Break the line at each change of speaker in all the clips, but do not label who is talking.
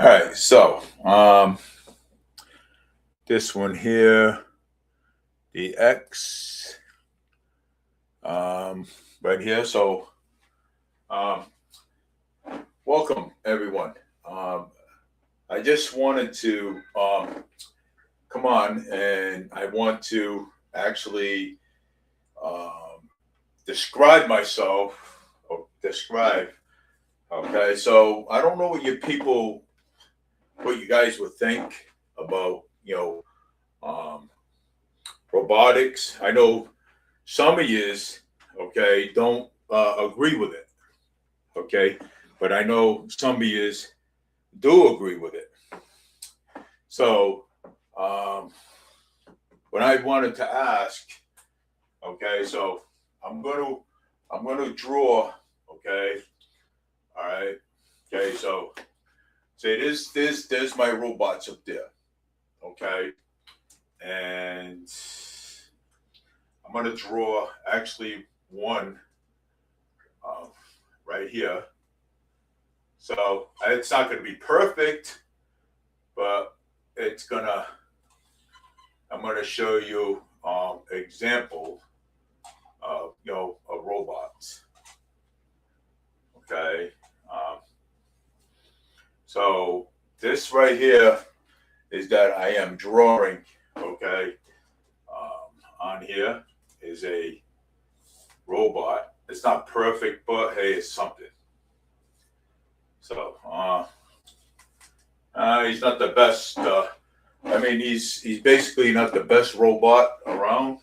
All right, so this one here, the X, um, right here. So, um, welcome everyone. Um, I just wanted to come on, and I want to actually um, describe myself or describe. Okay, so I don't know what you guys would think about um, robotics. I know some of yous, okay, don't agree with it, okay, but I know some of yous do agree with it. So, um, what I wanted to ask, okay, so I'm gonna I'm gonna draw, okay, all right, okay, so say there's my robots up there, okay, and I'm gonna draw actually one uh, right here. So it's not going to be perfect, but it's gonna. I'm gonna show you example of of robots. Okay. Um, so this right here is that I am drawing. Okay. On here is a robot. It's not perfect, but hey, it's something. So he's not the best. I mean, he's basically not the best robot around.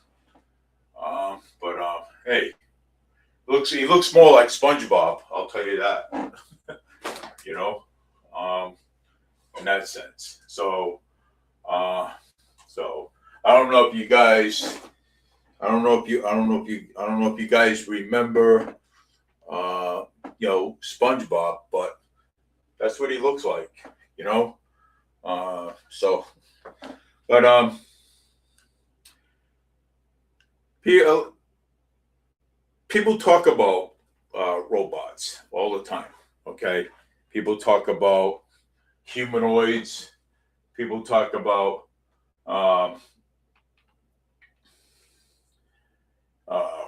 But hey, he looks more like SpongeBob. I'll tell you that. You know, um, in that sense. Uh, so I don't know if you guys. I don't know if you. I don't know if you. I don't know if you guys remember. Uh, SpongeBob, but that's what he looks like. You know. So, but people people talk about robots all the time. Okay, people talk about humanoids. People talk about um, uh,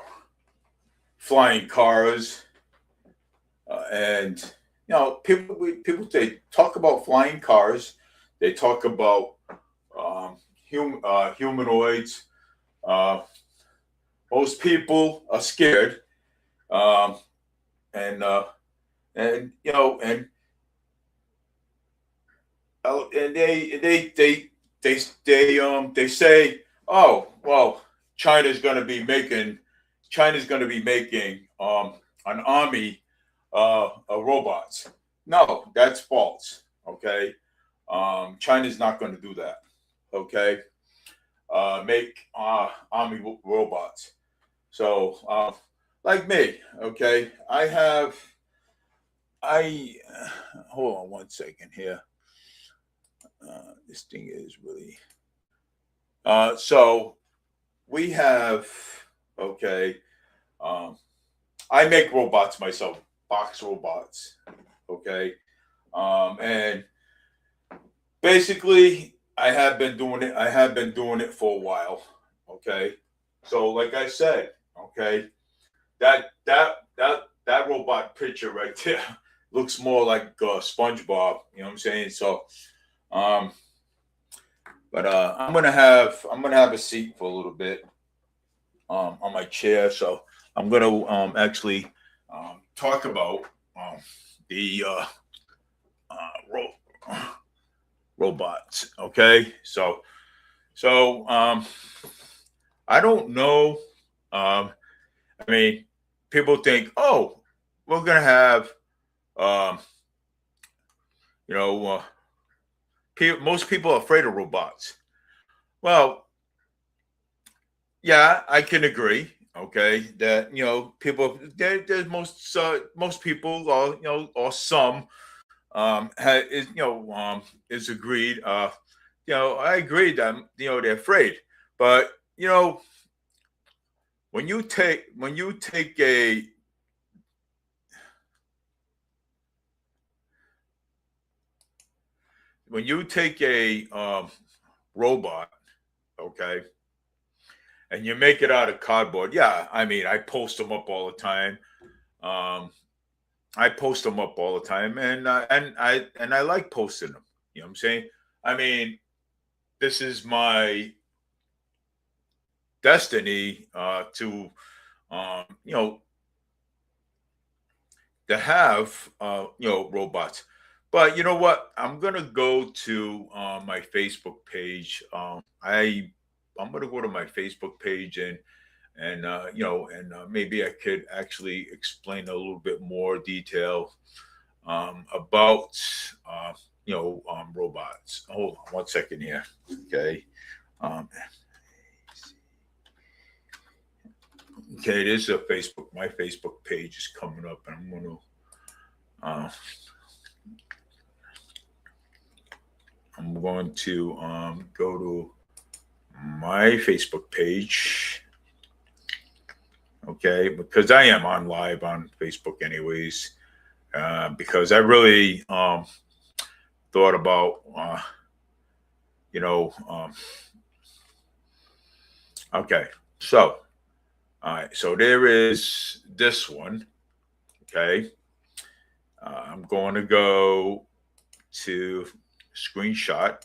flying cars, and people they talk about flying cars. They talk about humanoids. Uh, most people are scared, um, and and they say, oh well, China's going to be making China's going to be making an army of robots. No, that's false. Okay, China's not going to do that. Okay, make army robots. So, like me, okay, I hold on one second here. This thing is really so we have okay. Um, I make robots myself, box robots. Okay, and basically I have been doing it. I have been doing it for a while. Okay, so like I said, okay, that robot picture right there looks more like SpongeBob. You know what I'm saying? So, um, but I'm gonna have a seat for a little bit on my chair. So I'm gonna actually talk about um, the ro- robots. Okay, so I don't know. I mean, people think, oh, we're gonna have um, you know, most people are afraid of robots. Well, yeah, I can agree. Okay, that people there's most people or or some is is agreed. I agree that they're afraid, but when you take a when you take a robot, okay, and you make it out of cardboard, yeah, I mean, I post them up all the time. Um, I post them up all the time, and I like posting them. You know what I'm saying? I mean, this is my destiny to you know, to have robots. But you know what? I'm gonna go to my Facebook page. I'm gonna go to my Facebook page and maybe I could actually explain a little bit more detail about robots. Hold on one second here. Okay. Um, okay, it is a Facebook. My Facebook page is coming up, and uh, I'm going to go to my Facebook page. Okay, because I am on live on Facebook anyways. Because I really thought about you know okay, so all right, so there is this one. Okay, I'm going to go to screenshot.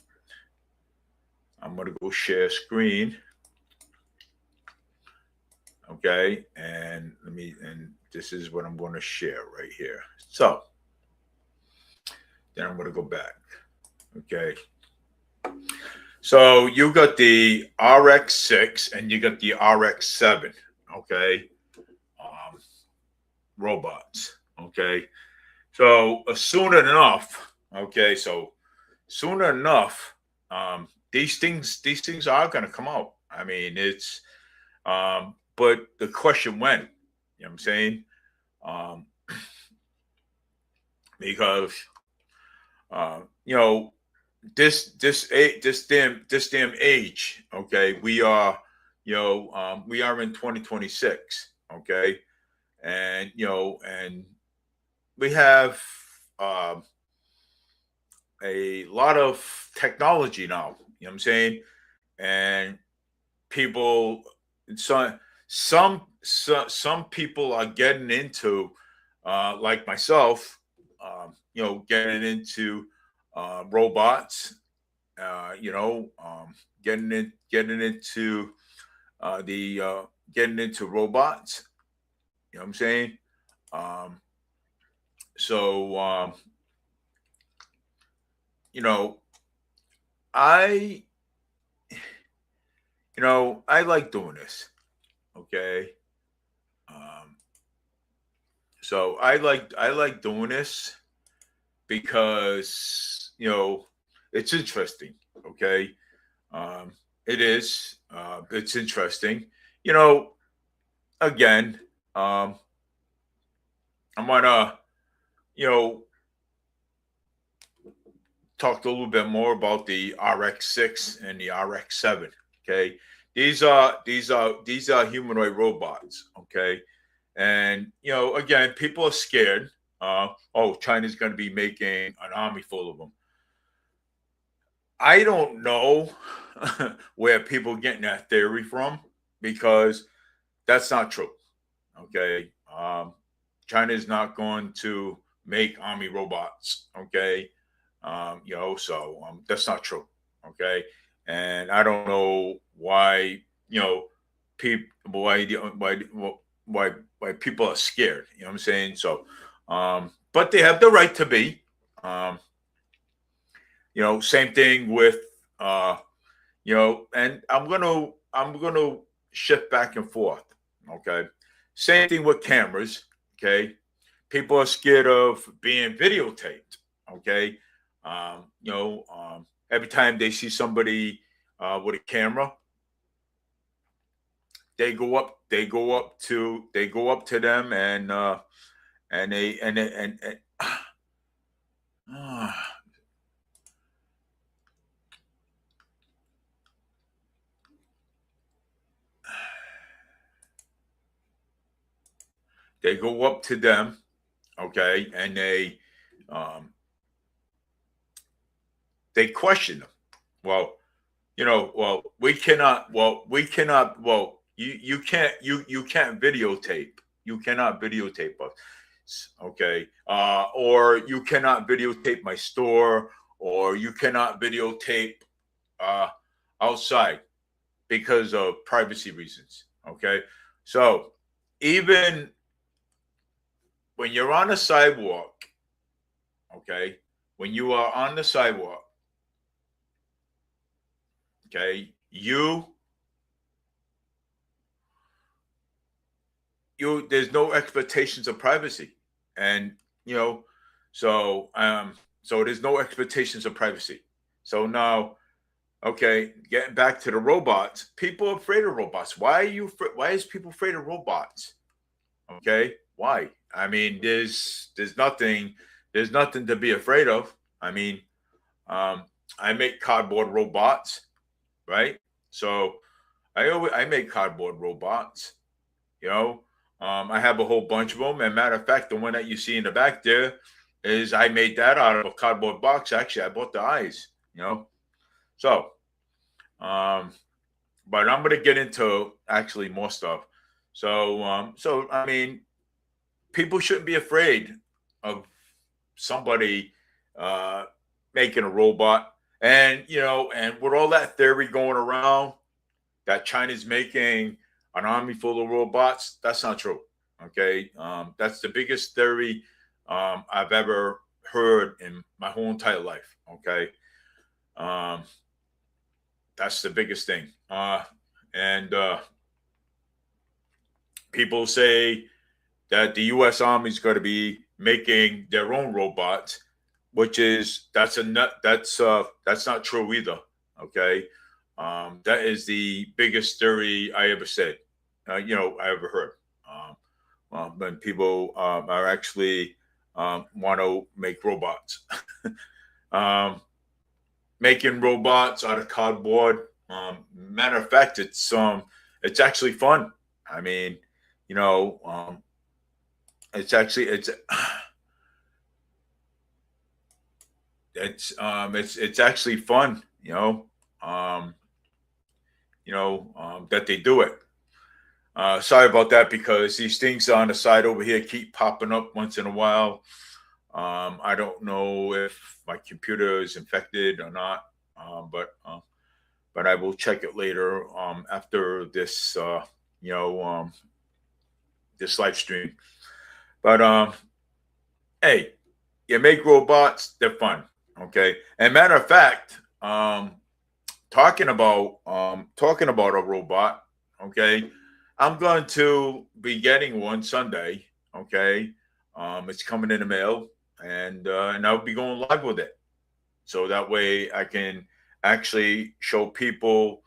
I'm going to go share screen. Okay, and this is what I'm going to share right here. So then I'm going to go back. Okay, so you got the RX6 and you got the RX7. Okay, um, robots. Okay, so soon enough. Okay, so soon enough, these things are going to come out. I mean, but the question when, you know what I'm saying? Um, because you know this damn age. Okay, we are in 2026. Okay, and we have um, a lot of technology now. You know what I'm saying? And people, some people are getting into, like myself, getting into robots, getting into the getting into robots. You know what I'm saying? Um, so you know, I I like doing this. Okay. Um, so I like doing this because it's interesting. Okay. Um, it is. It's interesting. You know, again, um, I'm gonna you know talk a little bit more about the RX6 and the RX7. Okay, these are humanoid robots. Okay, and again, people are scared. Oh, China's going to be making an army full of them. I don't know where people are getting that theory from because that's not true. Okay, China is not going to make army robots. Okay, so that's not true. Okay, and I don't know why people why people are scared. You know what I'm saying? So, but they have the right to be. Um, same thing with and I'm gonna shift back and forth. Okay, same thing with cameras. Okay, people are scared of being videotaped. Okay, every time they see somebody with a camera, they go up to them and they and they go up to them. Okay, and um, they question them. Well, you can't videotape. You cannot videotape us. Okay. Or you cannot videotape my store, or you cannot videotape uh, outside because of privacy reasons. Okay. So even when you're on a sidewalk, okay, when you are on the sidewalk, okay, there's no expectations of privacy, and you know, so there's no expectations of privacy. So now, okay, getting back to the robots, people are afraid of robots. Why is people afraid of robots? Okay, why? I mean, there's nothing to be afraid of. I mean, um, I make cardboard robots, right? So I make cardboard robots. You know, I have a whole bunch of them. And matter of fact, the one that you see in the back there is I made that out of a cardboard box. Actually, I bought the eyes. You know, so um, but I'm gonna get into actually more stuff. So I mean, people shouldn't be afraid of somebody uh, making a robot. And and with all that theory going around that China's making an army full of robots, that's not true. Okay, that's the biggest theory I've ever heard in my whole entire life. Okay, um, that's the biggest thing. And people say that the U.S. Army is going to be making their own robots, which is that's not true either. Okay, that is the biggest theory I ever said. I ever heard. When people are actually want to make robots, um, making robots out of cardboard. Matter of fact, it's actually fun. I mean, you know, it's it's actually fun. Um, that they do it. Sorry about that because these things on the side over here keep popping up once in a while. I don't know if my computer is infected or not, but I will check it later after this this live stream. But hey, you make robots, they're fun. Okay. And matter of fact, talking about a robot, okay, I'm going to be getting one Sunday. Okay. It's coming in the mail, and I'll be going live with it. So that way I can actually show the people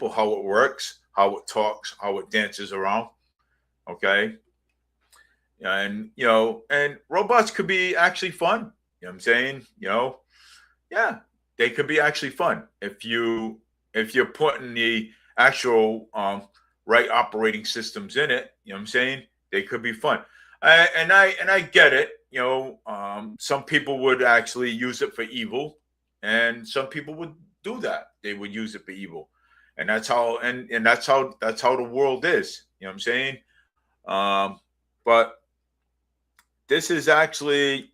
how it works, how it talks, how it dances around. Okay. And robots could be actually fun. You know what I'm saying? Yeah, they could be actually fun if you're putting the actual right operating systems in it. You know what I'm saying? They could be fun. And I get it. Some people would actually use it for evil, and some people would do that. They would use it for evil, and that's how the world is. You know what I'm saying? But this is actually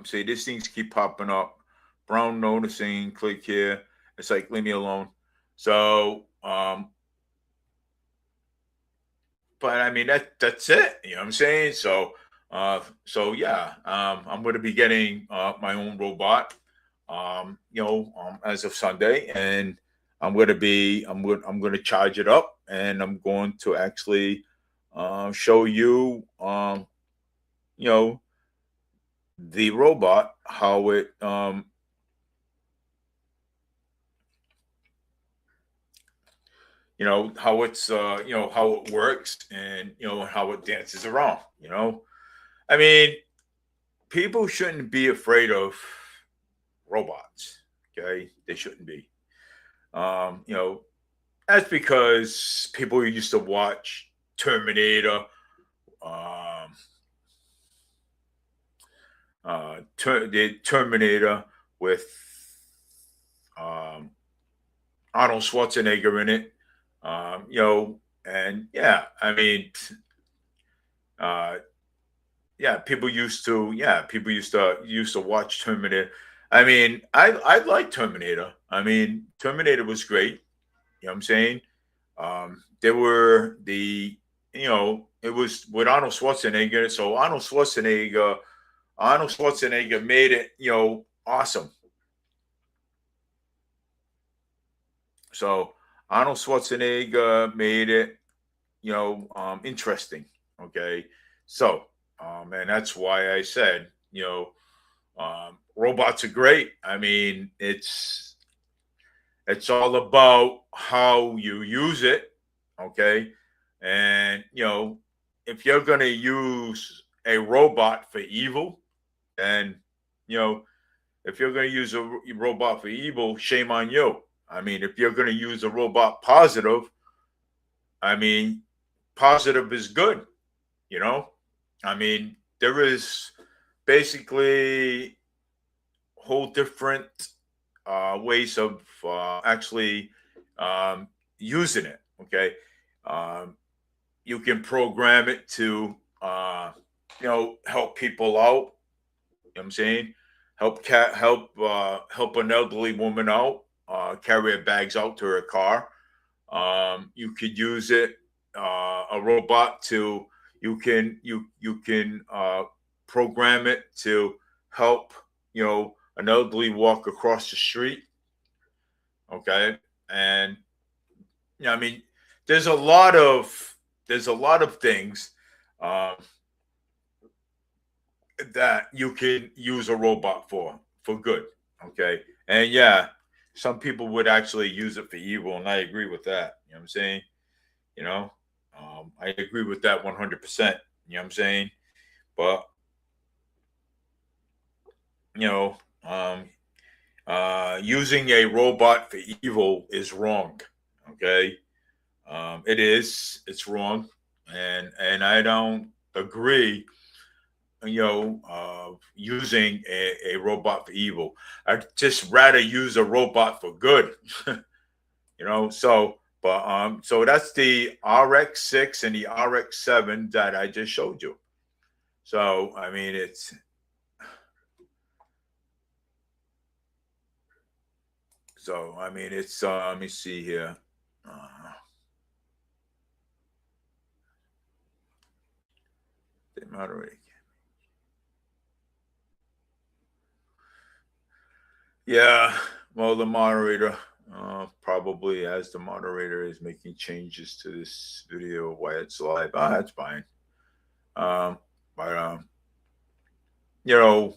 say these things keep popping up. Brown noticing, click here. It's like, leave me alone. So, but I mean that's it. You know what I'm saying? So yeah, I'm going to be getting my own robot. As of Sunday, and I'm going to charge it up, and I'm going to actually show you, you know, the robot how it how it's how it works, and how it dances around. I mean, people shouldn't be afraid of robots. Okay, they shouldn't be. That's because people used to watch Terminator, the Terminator with um, Arnold Schwarzenegger in it. And yeah, I mean, uh, yeah, people used to watch Terminator. I mean, I like Terminator. I mean, Terminator was great. You know what I'm saying? There were it was with Arnold Schwarzenegger. So Arnold Schwarzenegger made it, awesome. So Arnold Schwarzenegger made it, interesting. Okay. So, and that's why I said, robots are great. I mean, it's all about how you use it. Okay. And, if you're going to use a robot for evil, then, you know, if you're going to use a robot for evil, shame on you. I mean, if you're going to use a robot positive, I mean, positive is good, you know? I mean, there is basically whole different ways of actually using it, okay? Um, you can program it to, help people out. You know what I'm saying? Help an elderly woman out, carry her bags out to her car. You could use it, a robot to you can program it to help an elderly walk across the street. Okay, and I mean, there's a lot of things um, that you can use a robot for good. Okay, and yeah, some people would actually use it for evil, and I agree with that. You know what I'm saying? You know, I agree with that 100%. You know what I'm saying? But you know, um, using a robot for evil is wrong. Okay, it is. It's wrong, and I don't agree. Using a robot for evil. I'd just rather use a robot for good. So that's the RX-6 and the RX-7 that I just showed you. So I mean, it's let me see here. The moderator. Yeah, well, the moderator probably, as the moderator is making changes to this video while it's live. That's fine. But you know,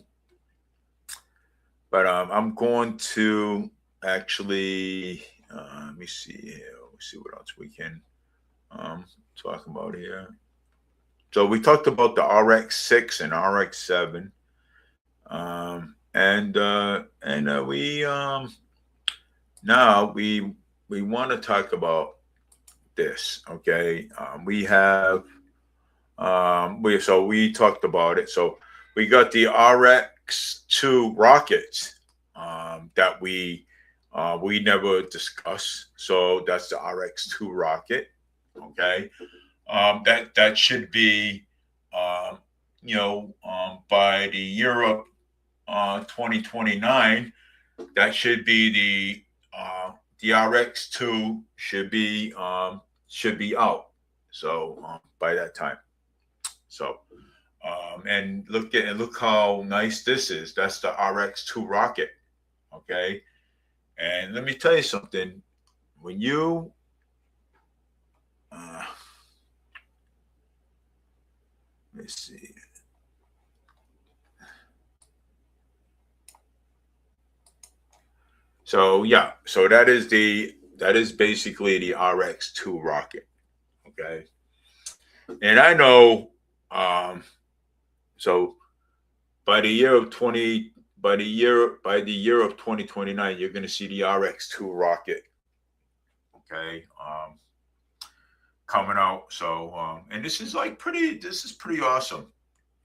but I'm going to actually let me see here. Let's see what else we can talk about here. So we talked about the RX-6 and RX-7, and we now we want to talk about this. Okay, we talked about it. So we got the RX-2 rockets that we never discussed. So that's the RX-2 rocket. Okay, that should be by the year of 2029. That should be the RX-2 should be out. So by that time. So and look how nice this is. That's the RX-2 rocket. Okay, and let me tell you something. When you let's see. So yeah, so that is basically the RX-2 rocket. Okay, and I know, so by the year of 2029, you're going to see the RX-2 rocket. Okay, coming out. So, and this is like pretty. This is pretty awesome.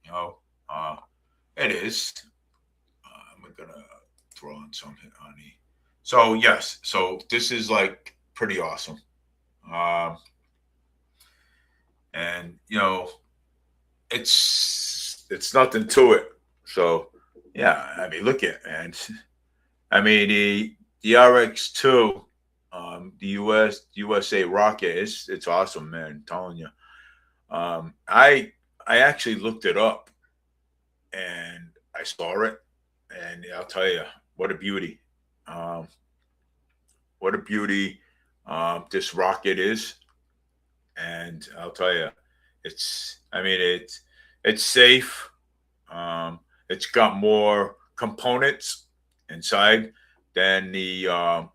You know, uh, it is. I'm gonna throw on some honey. So yes, so this is like pretty awesome. Um, and it's nothing to it. So yeah, I mean, look at, man. I mean, the RX2, the USA rocket is it's awesome, man. I'm telling you. I actually looked it up and I saw it, and I'll tell you what a beauty. Um, what a beauty this rocket is, and I'll tell you, I mean, it's safe. Um, it's got more components inside than the um,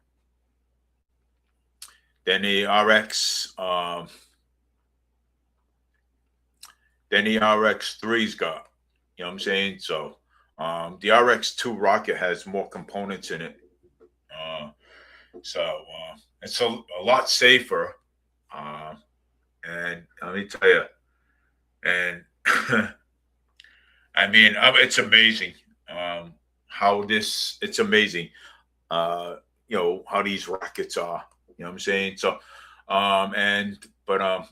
than the RX than the RX3's got. You know what I'm saying? So the RX2 rocket has more components in it. Uh, so it's a lot safer. Uh, and let me tell you, and I mean, it's amazing how this. It's amazing, uh, how these rockets are. You know what I'm saying? So, and but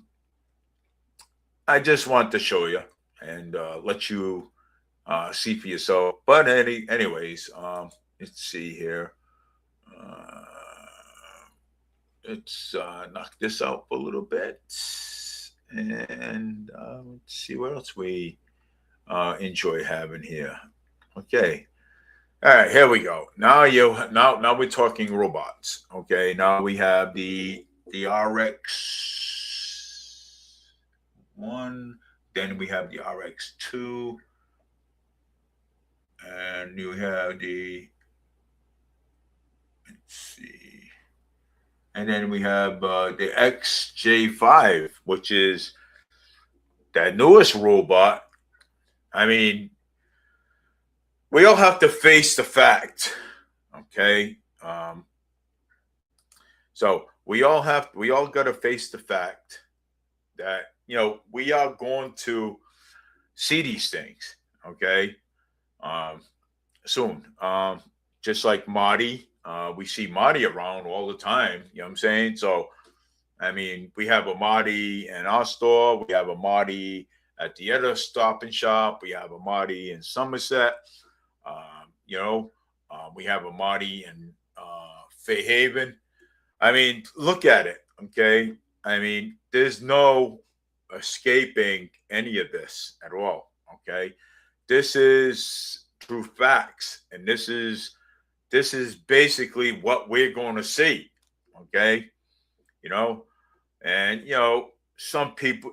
I just want to show you and let you see for yourself. But anyways, let's see here. Uh, let's knock this out a little bit, and let's see what else we enjoy having here. Okay. All right, here we go. Now we're talking robots. Okay, now we have the RX1, then we have the RX2, and you have the let's see, and then we have the XJ5, which is that newest robot. I mean, we all have to face the fact, okay? So we all got to face the fact that we are going to see these things, okay? Um, Soon. Just like Marty, we see Marty around all the time. You know what I'm saying? So, I mean, we have a Marty in our store. We have a Marty at the other Stop and Shop. We have a Marty in Somerset. We have a Marty in Fairhaven. I mean, look at it. Okay. I mean, there's no escaping any of this at all. Okay. This is true facts. And this is basically what we're going to see. Okay. You know, and a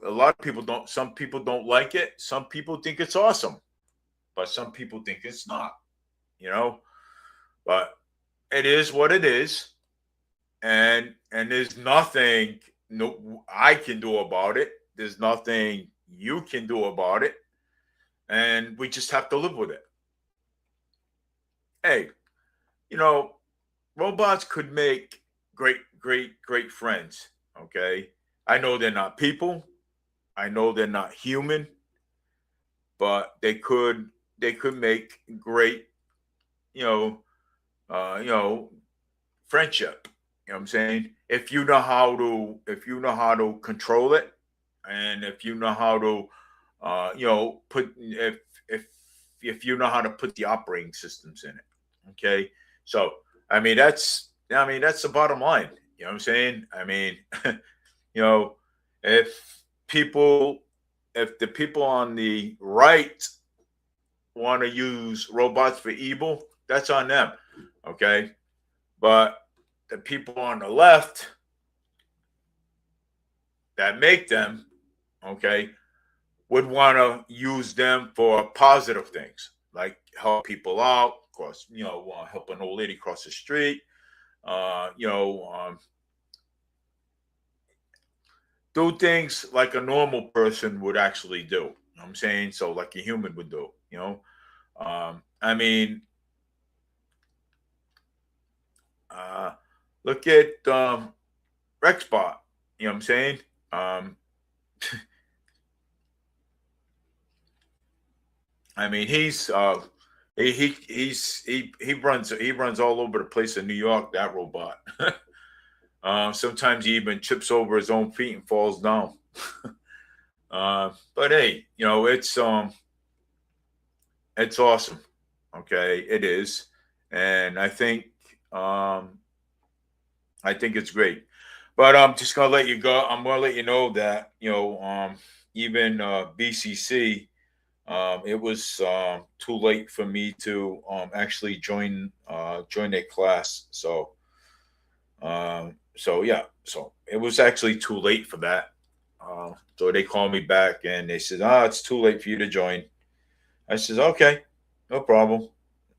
lot of people don't, some people don't like it. Some people think it's awesome, but some people think it's not, you know, but it is what it is. And there's nothing no I can do about it. There's nothing you can do about it, and we just have to live with it. Hey, you know, robots could make great friends. Okay, I know they're not people. I know they're not human, but they could make great, you know, you know, friendship. You know what I'm saying? If you know how to control it, and if you know how to, put if you know how to put the operating systems in it. Okay, so I mean that's the bottom line. You know what I'm saying? I mean, you know, if people if the people on the right want to use robots for evil, that's on them. Okay, but the people on the left that make them, okay, would want to use them for positive things like help people out. Of course, help an old lady cross the street. Uh, you know, um, do things like a normal person would actually do. You know what I'm saying? So like a human would do. I mean, uh, look at Rexbot. You know what I'm saying? Um, I mean, he runs all over the place in New York. That robot. Sometimes he even trips over his own feet and falls down. But hey, it's awesome. Okay, it is, and um, I think it's great. But I'm just gonna let you go. I'm gonna let you know that even BCC, it was too late for me to actually join a class. So yeah, so it was actually too late for that. So they called me back and they said, "Ah, it's too late for you to join." I says, "Okay, no problem."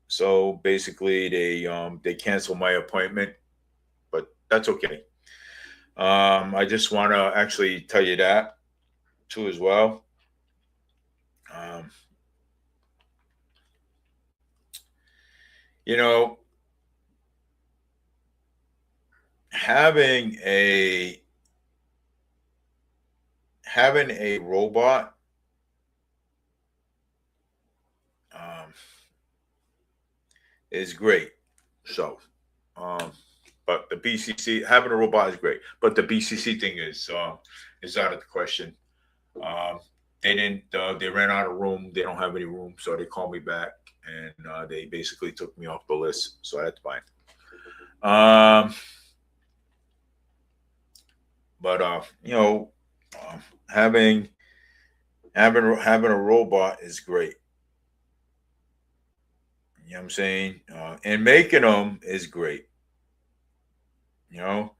So basically, they canceled my appointment, but that's okay. I just want to actually tell you that too as well. Um, you know, having a robot um, is great. So, um, but the BCC having a robot is great. But the BCC thing is out of the question. Um, they didn't. They ran out of room. They don't have any room, so they called me back and they basically took me off the list. So that's fine. Um, but um, having having a robot is great. You know what I'm saying? And making them is great. You know,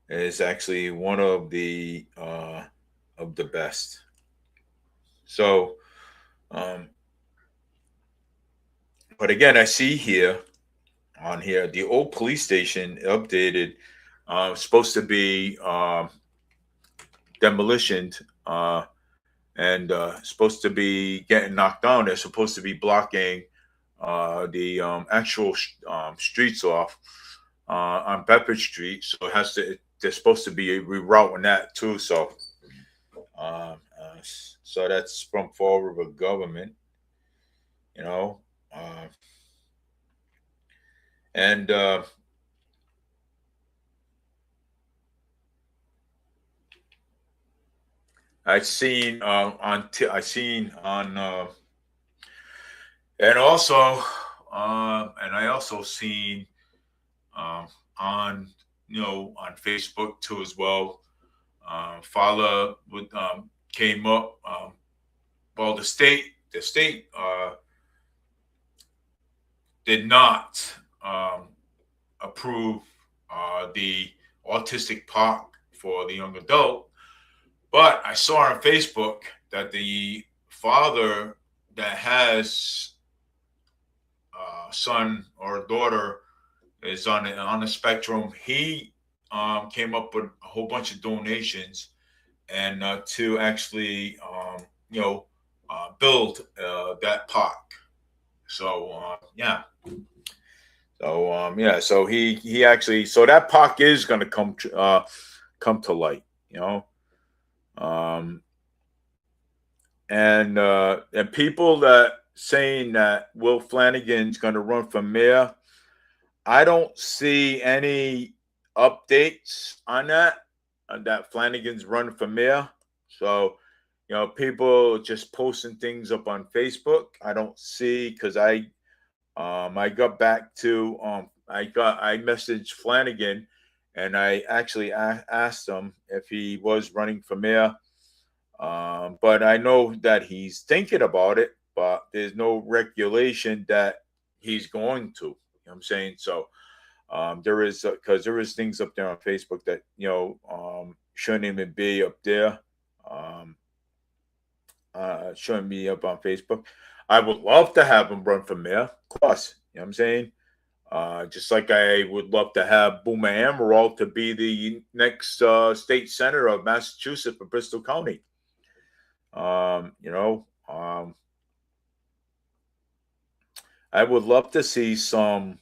it's actually one of the best. So, um, but again, I see here on here the old police station updated. Supposed to be demolitioned and supposed to be getting knocked down. They're supposed to be blocking the actual streets off on Bedford Street. So it has to. They're supposed to be rerouting that too. So that's from Fall River government, you know, uh, and I seen on and also and I also seen um, on on Facebook too as well. Fala would came up. Well, the state did not approve the autistic park for the young adult, but I saw on Facebook that the father that has a son or a daughter is on the spectrum. He came up with a whole bunch of donations and to actually build that park. So yeah. So yeah. So he actually so that park is going to come to light. You know. Um, and people that saying that Will Flanagan's going to run for mayor, I don't see any updates on that Flanagan's running for mayor. So, people just posting things up on Facebook. I don't see because I got back to I messaged Flanagan and I actually asked him if he was running for mayor. But I know that he's thinking about it, but there's no regulation that he's going to. You know what I'm saying? So there is because there is things up there on Facebook that shouldn't even be up there. Um, shouldn't be up on Facebook. I would love to have him run for mayor, of course. You know what I'm saying? Just like I would love to have Boomer Amaral to be the next state senator of Massachusetts for Bristol County. Um, you know, um, I would love to see some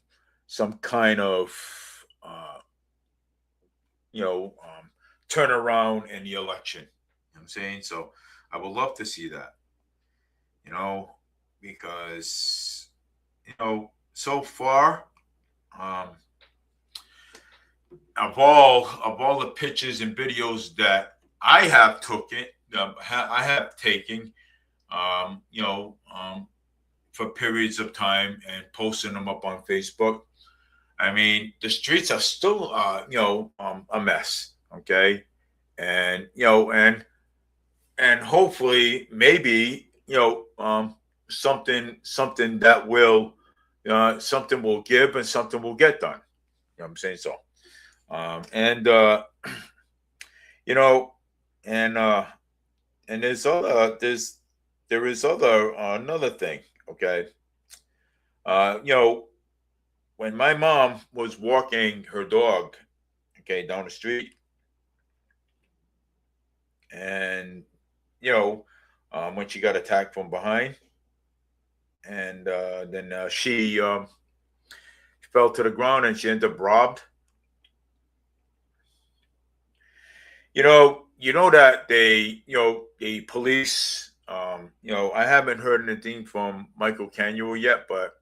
kind of uh, you know um, turn around in the election. You know what I'm saying? So I would love to see that, you know, because, so far, um, of all the pictures and videos that I have taken, I have taken, um, you know, um, for periods of time and posting them up on Facebook. I mean, the streets are still, a mess. Okay, and and hopefully, maybe, something that will, something will give and something will get done. You know what I'm saying? So, and you know, and there is other another thing. Okay, uh, you know, when my mom was walking her dog, okay, down the street, and when she got attacked from behind, and then she fell to the ground and she ended up robbed. That the police. I haven't heard anything from Michael Canuel yet, but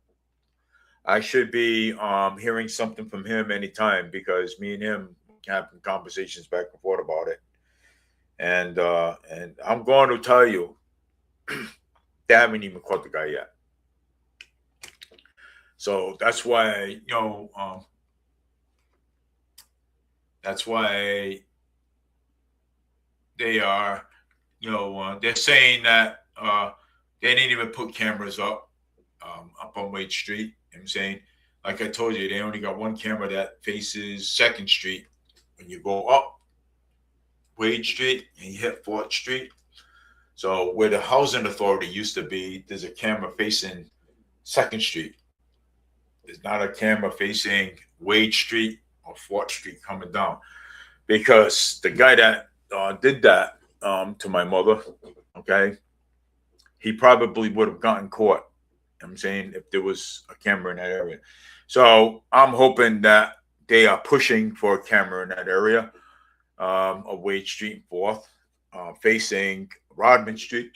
I should be hearing something from him anytime because me and him having conversations back and forth about it. And I'm going to tell you, they haven't even caught the guy yet. So that's why they are, they're saying that they didn't even put cameras up on Wade Street. You know what I'm saying, like I told you, they only got one camera that faces Second Street when you go up Wade Street and you hit Fourth Street. So where the housing authority used to be, there's a camera facing Second Street. There's not a camera facing Wade Street or Fourth Street coming down because the guy that did that to my mother, okay, he probably would have gotten caught. You know what I'm saying, if there was a camera in that area. So I'm hoping that they are pushing for a camera in that area of Wade Street and Fourth, facing Rodman Street,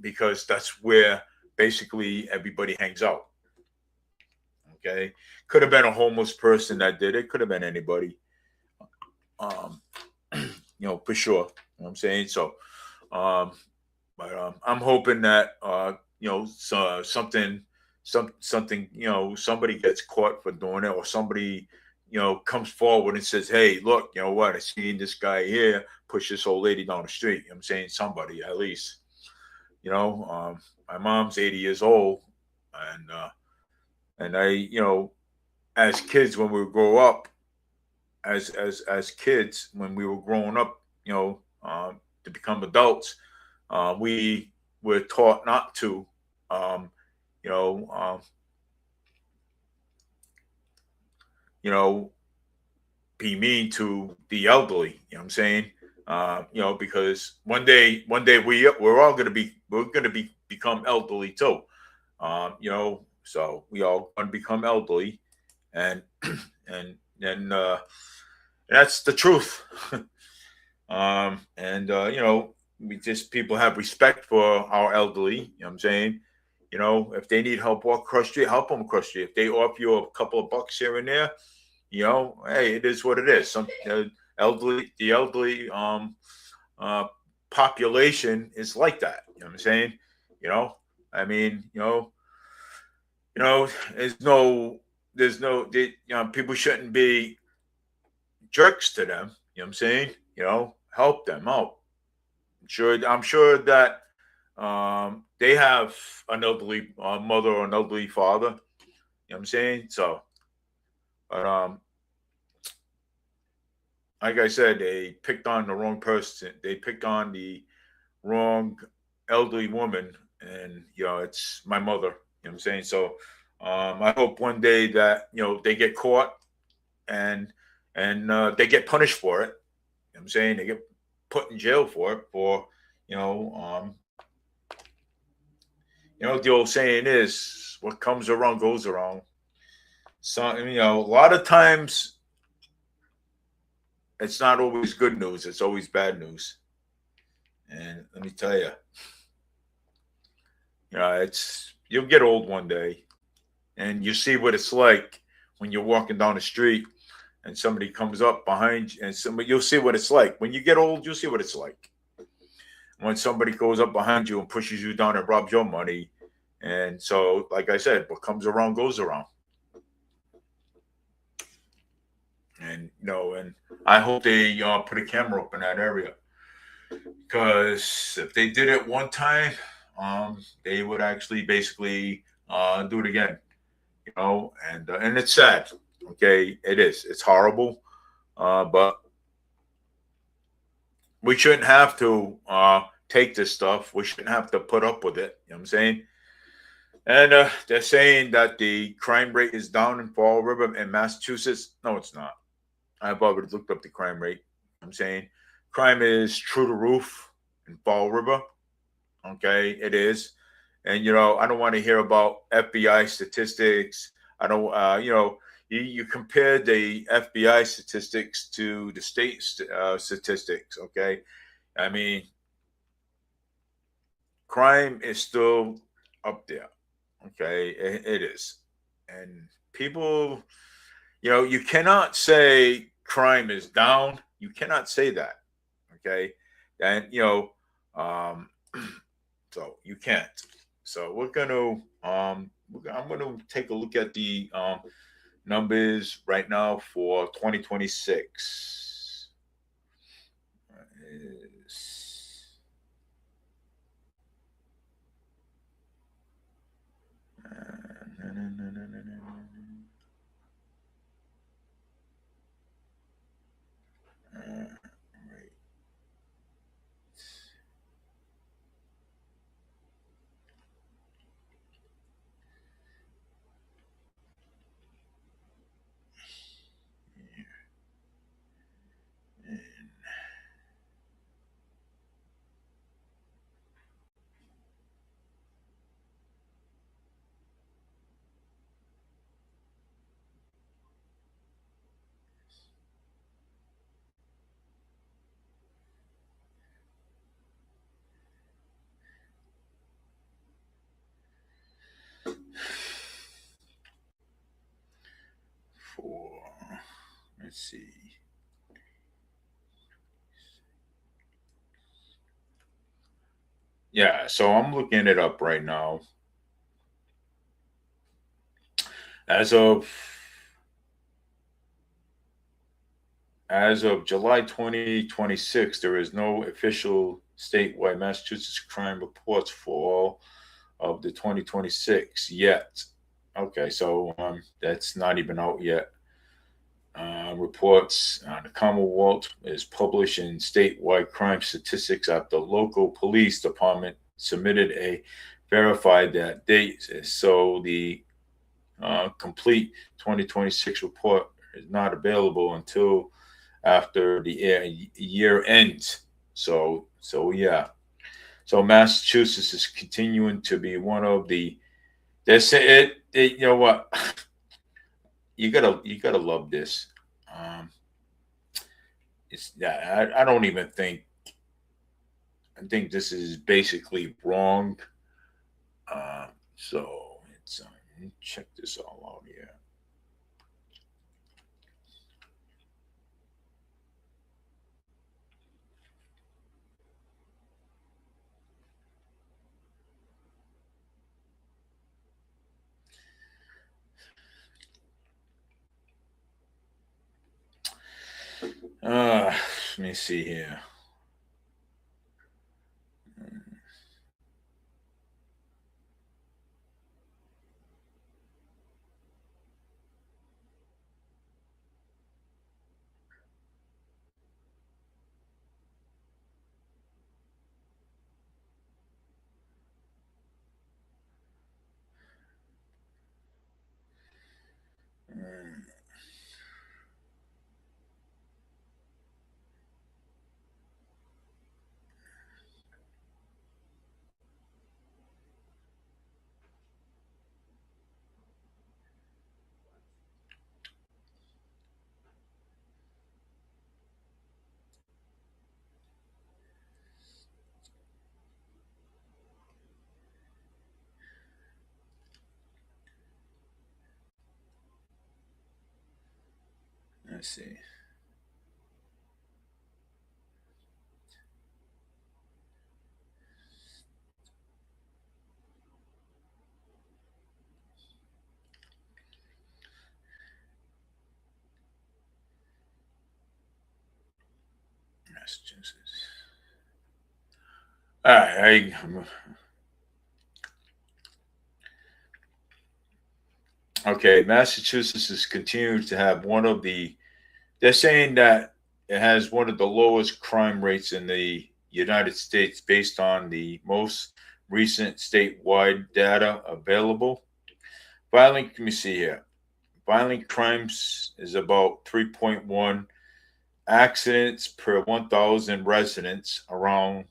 because that's where basically everybody hangs out. Okay, could have been a homeless person that did it. Could have been anybody. Um, for sure. You know what I'm saying? So, um, but I'm hoping that something, somebody gets caught for doing it, or somebody comes forward and says, "Hey, look, you know what? I seen this guy here push this old lady down the street." You know what I'm saying, somebody at least. My mom's 80 years old, and I, as kids when we grow up, as kids when we were growing up, to become adults, we were taught not to, you know, um, be mean to the elderly. You know what I'm saying? Because one day we're all gonna become elderly too. So we all gonna become elderly, and and that's the truth. And we just people have respect for our elderly. You know what I'm saying? If they need help walk across the street, help them across the street. If they offer you a couple of bucks here and there, hey, it is what it is. The elderly uh, population is like that. You know what I'm saying? I mean, there's people shouldn't be jerks to them. You know what I'm saying? Help them out. I'm sure that they have an elderly mother or an elderly father. You know what I'm saying? So, but like I said, they picked on the wrong person. They picked on the wrong elderly woman, and it's my mother. You know what I'm saying? So, I hope one day that they get caught and they get punished for it. You know what I'm saying? They get put in jail for it. For you know, um, the old saying is, "What comes around goes around." So a lot of times, it's not always good news. It's always bad news. And let me tell you, it's you'll get old one day, and you see what it's like when you're walking down the street and somebody comes up behind you, and somebody you'll see what it's like when you get old. You'll see what it's like when somebody goes up behind you and pushes you down and robs your money. And so, like I said, what comes around goes around. And and I hope they put a camera up in that area, because if they did it one time, they would actually basically do it again. And it's sad. Okay, it is. It's horrible, but we shouldn't have to take this stuff. We shouldn't have to put up with it. You know what I'm saying? And they're saying that the crime rate is down in Fall River in Massachusetts. No, it's not. I've already looked up the crime rate. I'm saying crime is through the roof in Fall River. Okay, it is. And I don't want to hear about FBI statistics. I don't. You compare the FBI statistics to the state statistics. Okay, I mean, crime is still up there. Okay, it is, and people, you cannot say crime is down. You cannot say that. Okay, and um, so you can't. So I'm gonna take a look at the numbers right now for 2026. Is- right. For let's see. Yeah, so I'm looking it up right now. As of As of July 2026, there is no official statewide Massachusetts crime reports for all of the 2026 yet. Okay, so that's not even out yet. Reports on the Commonwealth is publishing statewide crime statistics after local police department submitted a verified that date. So the complete 2026 report is not available until after the year ends. So yeah. So Massachusetts is continuing to be one of the. They say it. You know what? You gotta love this. Um, it's yeah. I don't even think. I think this is basically wrong. So it's let me check this all out here. Let me see here. Mm, Let's see. Massachusetts. All right. Okay. Massachusetts is continuing to have one of the. They're saying that it has one of the lowest crime rates in the United States based on the most recent statewide data available. Violent. Let me see here. Violent crimes is about 3.1 accidents per 1,000 residents, around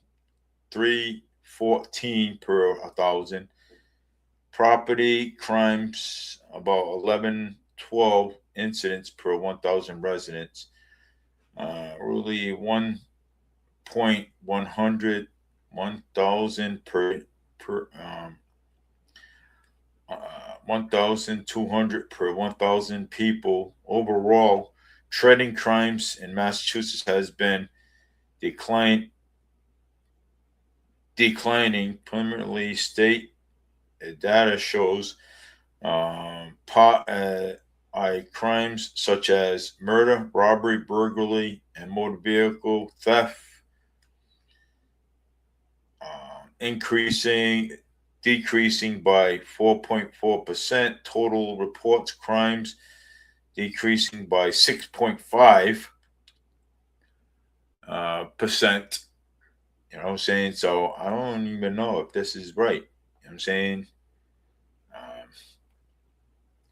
314 per 1,000. Property crimes about 1112 incidents per 1,000 residents. Really 1.100 1,000 per 1,200 per 1,000 people. Overall, treading crimes in Massachusetts has been decline, declining permanently. State data shows crimes such as murder, robbery, burglary, and motor vehicle theft decreasing by 4.4%. Total reports crimes decreasing by 6.5%. You know what I'm saying? So I don't even know if this is right. You know what I'm saying? Um,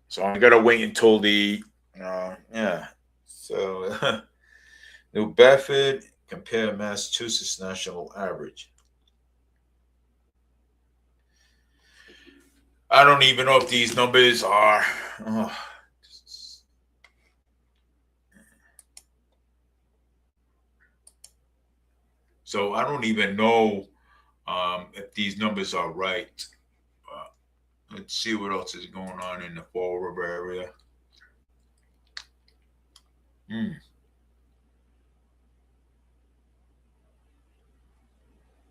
so I gotta wait until yeah. So New Bedford compare Massachusetts national average. I don't even know if these numbers are. Oh, so I don't even know if these numbers are right. Uh, let's see what else is going on in the Fall River area. Hmm.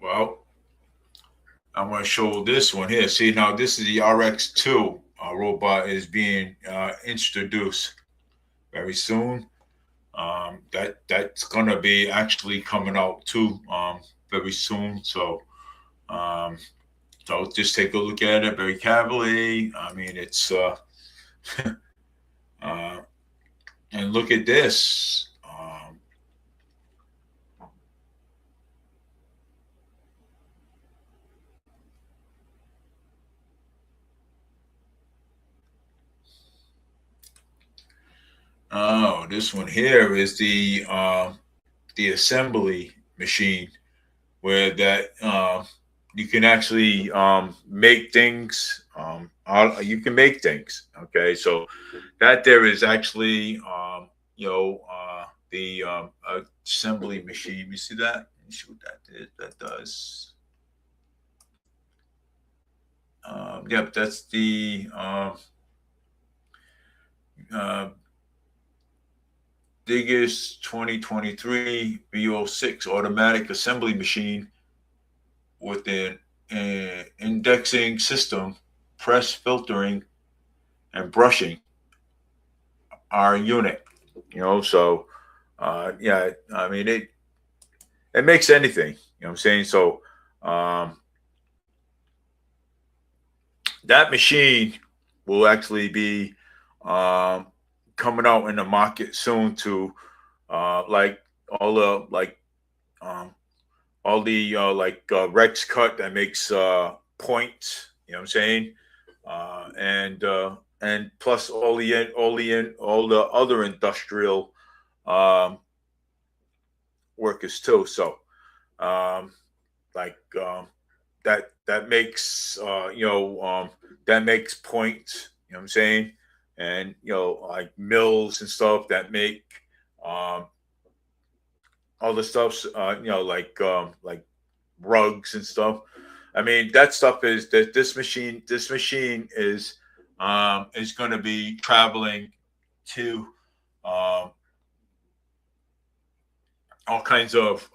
Well, I'm going to show this one here. See, now this is the RX2 robot is being introduced very soon. That's going to be actually coming out too very soon. Um, so just take a look at it very carefully. I mean, it's uh, and look at this. Oh, this one here is the assembly machine where that you can actually make things. You can make things. Okay, so that there is actually the assembly machine. You see that? Let me see what that is. That does. Yep, that's the uh, Diggers 2023 V06 automatic assembly machine with an indexing system, press filtering, and brushing our unit. So yeah, I mean it makes anything. You know what I'm saying? So um, that machine will actually be um, coming out in the market soon to like all the um, all the Rex cut that makes points. You know what I'm saying? And plus all the other industrial um, workers too. So um, like that makes that makes points. You know what I'm saying? And like mills and stuff that make um, all the stuffs. Like rugs and stuff. I mean, that stuff is that this machine. This machine is going to be traveling to um, all kinds of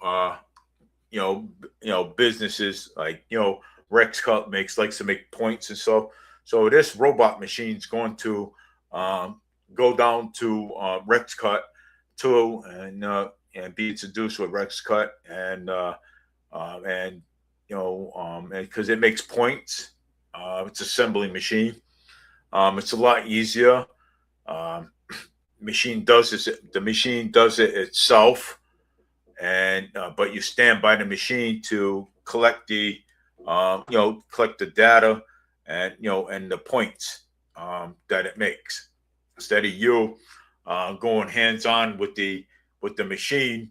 businesses like Rex Cut likes to make points and stuff. So this robot machine's going to um, go down to Rex Cut too, and be introduced with Rex Cut and because it makes points. It's assembly machine. It's a lot easier. Um, machine does this. The machine does it itself, and but you stand by the machine to collect the data and and the points that it makes. Instead of you going hands on with the machine,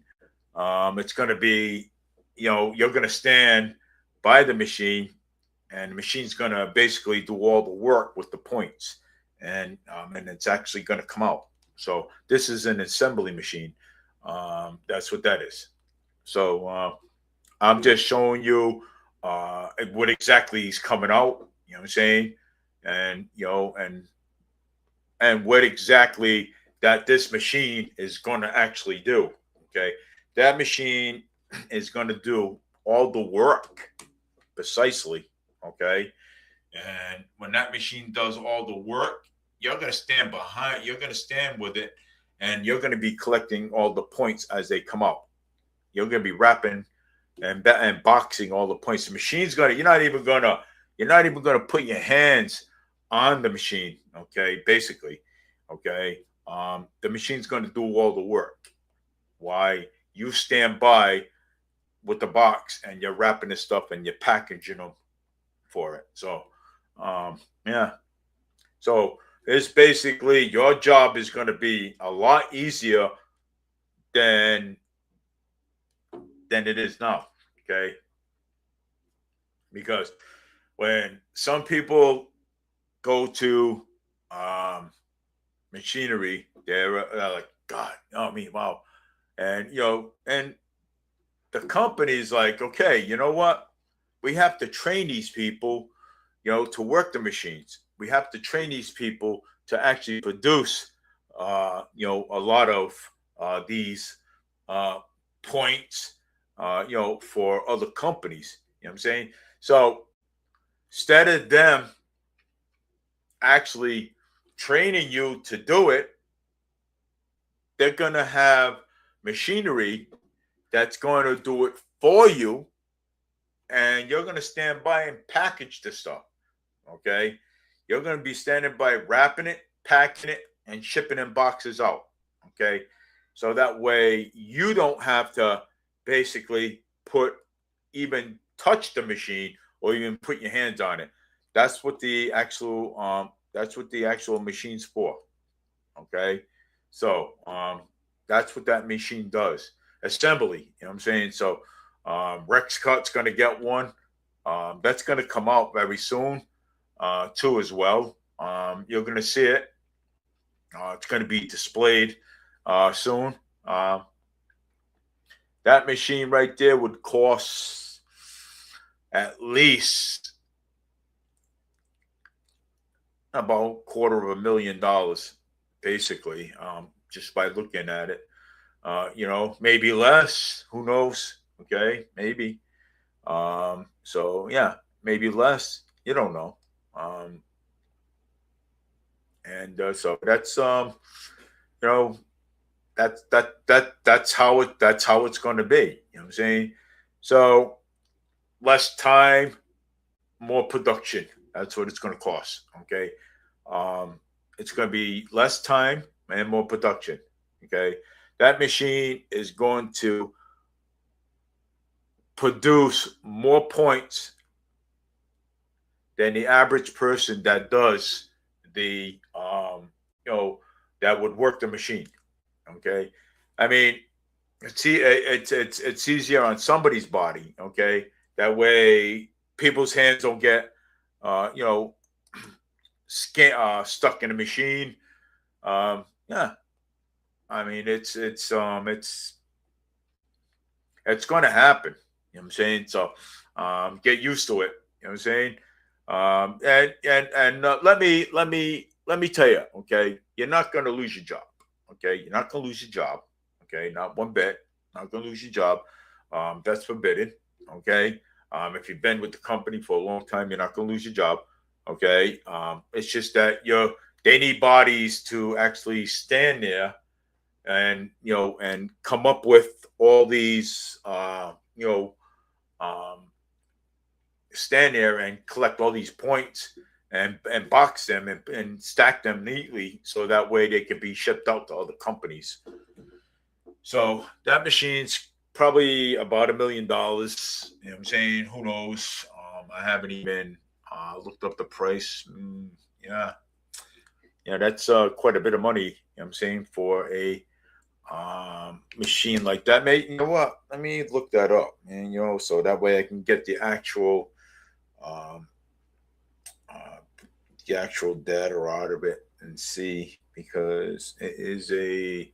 it's going to be you're going to stand by the machine, and the machine's going to basically do all the work with the points, and it's actually going to come out. So this is an assembly machine. That's what that is. So I'm just showing you what exactly is coming out. You know what I'm saying? And and what exactly that this machine is going to actually do. Okay, that machine is going to do all the work precisely. Okay, and when that machine does all the work, you're going to stand behind. You're going to stand with it, and you're going to be collecting all the points as they come out. You're going to be wrapping and boxing all the points. The machine's gonna. You're not even gonna put your hands on the machine. Okay, basically. Okay, the machine's gonna do all the work. Why you stand by with the box and you're wrapping this stuff and you're packaging them for it. So, yeah. So it's basically your job is going to be a lot easier than it is now. Okay, because when some people go to um, machinery, they're like, God, I mean, wow, and and the company's like, okay, you know what? We have to train these people, to work the machines. We have to train these people to actually produce, a lot of these uh, points, for other companies. You know what I'm saying? So instead of them actually training you to do it, they're going to have machinery that's going to do it for you, and you're going to stand by and package the stuff. Okay, you're going to be standing by wrapping it, packing it, and shipping in boxes out. Okay, so that way you don't have to basically even touch the machine or even put your hands on it. That's what the actual machine's for. Okay, so that's what that machine does. Assembly, you know what I'm saying? So Rex Cut's going to get one. That's going to come out very soon, too, as well. You're going to see it. It's going to be displayed soon. That machine right there would cost at least about $250,000, basically, just by looking at it. Maybe less. Who knows? Okay, maybe. So yeah, maybe less. You don't know. Um, and so you know, that's how it's going to be. You know what I'm saying? So less time, more production. That's what it's going to cost. Okay, it's going to be less time and more production. Okay, that machine is going to produce more points than the average person that does the that would work the machine. Okay, I mean it's easier on somebody's body. Okay, that way people's hands don't get uh, you know stuck in a machine. Yeah, I mean it's going to happen. You know what I'm saying? So get used to it. You know what I'm saying? And let me tell you, okay, you're not going to lose your job. Okay, you're not going to lose your job. Okay, not one bit, Not gonna lose your job. That's forbidden. Okay. If you've been with the company for a long time, you're not gonna lose your job. Okay. It's just that they need bodies to actually stand there and and come up with all these um, stand there and collect all these points and box them and stack them neatly so that way they can be shipped out to other companies. So that machine's probably about $1 million. You know what I'm saying? Who knows? I haven't even looked up the price. Yeah. Yeah, that's quite a bit of money, you know what I'm saying, for a machine like that. Mate, you know what? Let me look that up, and so that way I can get um, uh, the actual data out of it and see because it is a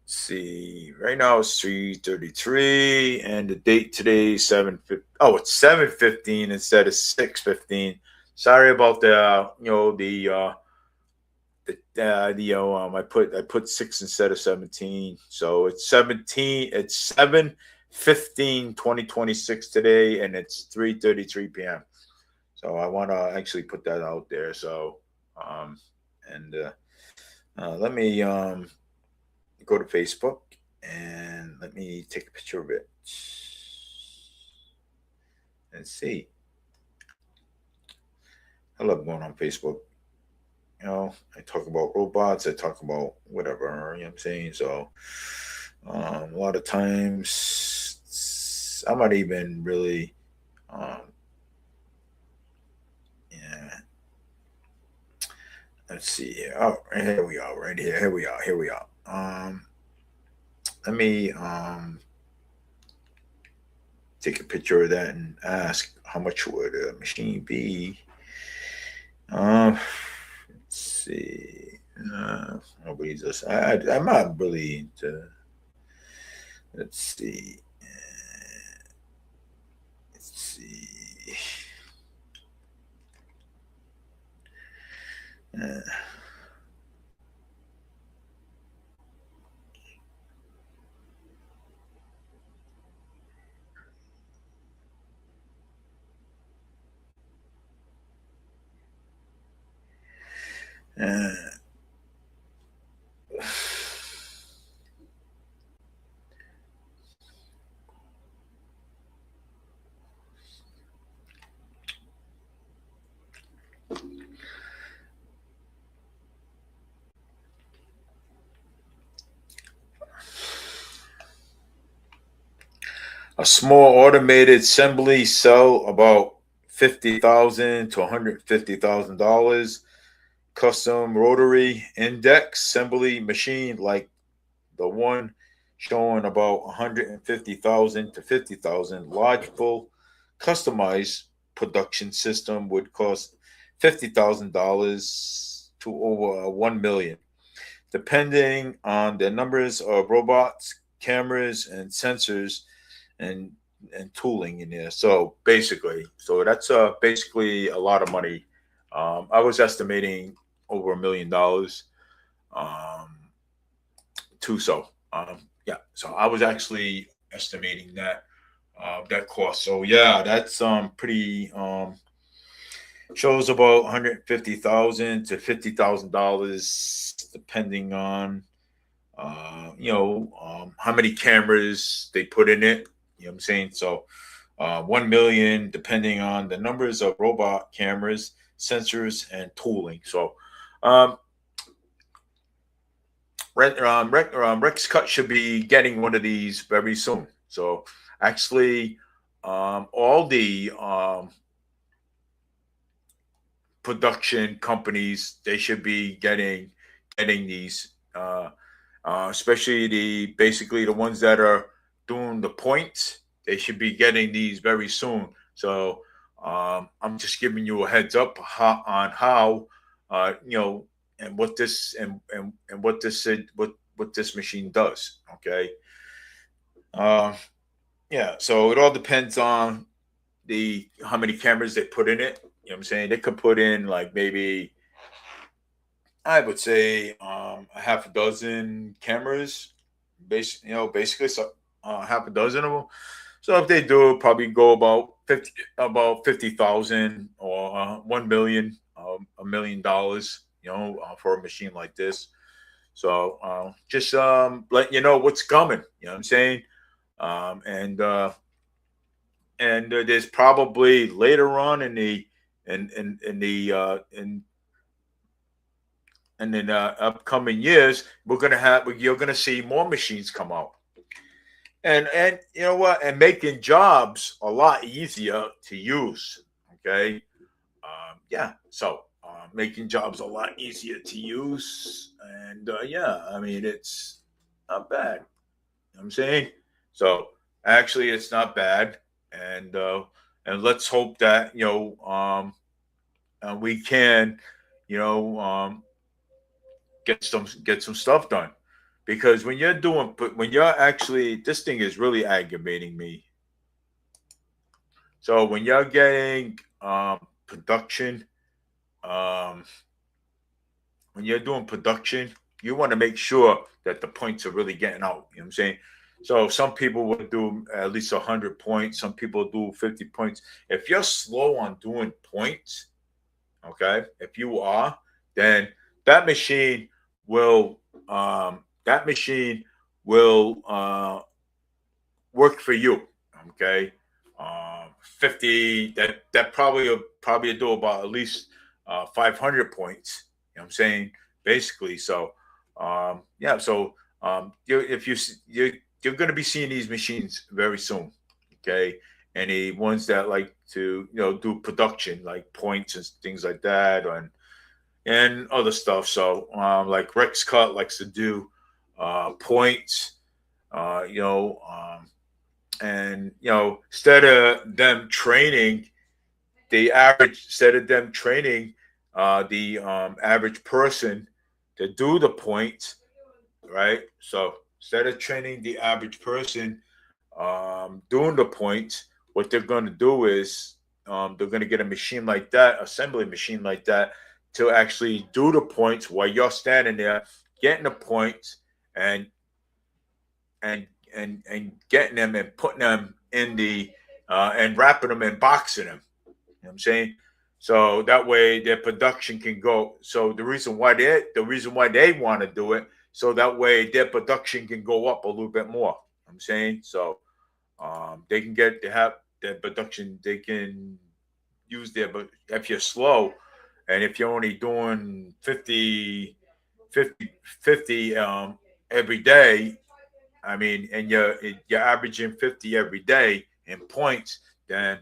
see right now it's 3:33 and the date today is 7:15. Oh, it's 7:15 instead of 6:15. Sorry about I put 6 instead of 17, so it's 17. It's 7:15, 2026 today, and it's 3:33 p.m. So I want to actually put that out there. So and let me go to Facebook and let me take a picture of it and see. I love going on Facebook. I talk about robots, I talk about whatever, you know what I'm saying? So, a lot of times, I'm not even really, um, yeah, let's see here. Oh, right here we are, right here. Here we are, here we are. Let me take a picture of that and ask how much would a machine be? Let's see. Nobody's just. I'm not really into. Let's see. Let's see. Uh, uh, a small automated assembly sell about 50,000 to $150,000. Custom rotary index assembly machine like the one showing about 150,000 to 50,000. Logical customized production system would cost $50,000 to over 1 million, depending on the numbers of robots, cameras, and sensors and and tooling in there. So basically, so that's basically a lot of money. I was estimating over $1 million. Um, too. So yeah, so I was actually estimating that cost. So yeah, that's pretty shows about 150,000 to $50,000 depending on how many cameras they put in it. You know what I'm saying? So 1 million depending on the numbers of robot cameras, sensors, and tooling. So um, Rex Cut should be getting one of these very soon. So actually, all the production companies they should be getting these, especially the basically the ones that are doing the points. They should be getting these very soon. So I'm just giving you a heads up on how and what this and what this machine does. Okay. Uh, yeah. So it all depends on the how many cameras they put in it. You know what I'm saying? They could put in like maybe I would say a half a dozen cameras, basically. So half a dozen of them. So if they do, probably go about 50,000 or 1 million, $1 million, for a machine like this. So just letting you know what's coming. You know what I'm saying? Um, and uh, and there's probably later on in the upcoming years, you're gonna see more machines come out. And you know what? And making jobs a lot easier to use. Okay. Yeah. So making jobs a lot easier to use, and yeah, I mean it's not bad. You know what I'm saying? So actually, it's not bad, and let's hope that we can, you know, get some stuff done. Because when you're actually, this thing is really aggravating me. So when you're getting production, um, when you're doing production, you want to make sure that the points are really getting out. You know what I'm saying? So some people would do at least 100 points. Some people do 50 points. If you're slow on doing points, okay, if you are, then that machine that machine will work for you. Okay. 50, that probably do about at least 500 points. You know what I'm saying? Basically. So yeah, so if you're going to be seeing these machines very soon. Okay. Any ones that like to do production like points and things like that, and other stuff. So like Rex Cut likes to do points. Uh, you know, um, and instead of them training the average person to do the points, right? So instead of training the average person doing the points, what they're going to do is they're going to get a machine like that, assembly machine like that, to actually do the points while you're standing there getting the points, and and getting them and putting them in the and wrapping them and boxing them. You know what I'm saying? So that way their production can go. So the reason why they want to do it, so that way their production can go up a little bit more. You know what I'm saying, so they have their production. They can use their, but if you're slow, and if you're only doing 50 every day, I mean, and you're averaging 50 every day in points, then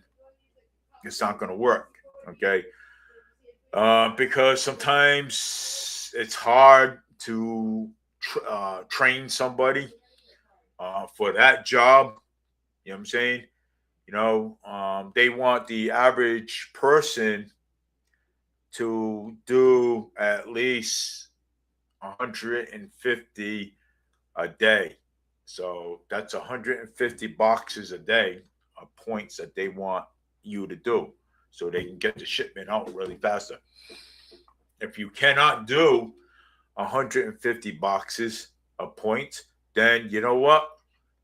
it's not going to work. Okay, because sometimes it's hard to train somebody for that job. You know what I'm saying? They want the average person to do at least 150 a day. So that's 150 boxes a day of points that they want you to do, so they can get the shipment out really faster. If you cannot do 150 boxes of points, then you know what?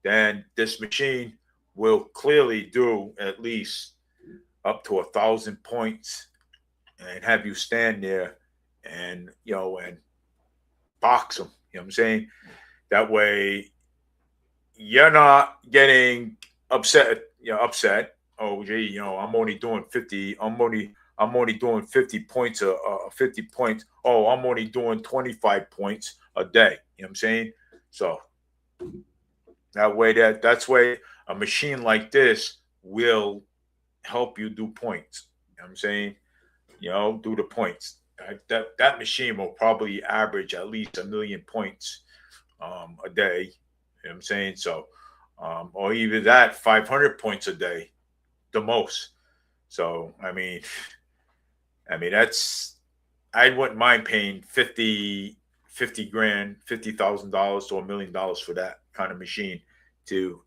Then this machine will clearly do at least up to 1,000 points, and have you stand there and and box them. You know what I'm saying? That way you're not getting upset. Upset. Oh, gee, I'm only doing 50. I'm only doing 50 points. 50 points. Oh, I'm only doing 25 points a day. You know what I'm saying? So that's why a machine like this will help you do points. You know what I'm saying? Do the points. That machine will probably average at least 1 million points a day. You know what I'm saying? So, or even that 500 points a day, the most. So, I mean that's I wouldn't mind paying 50 grand, $50,000 to $1 million for that kind of machine to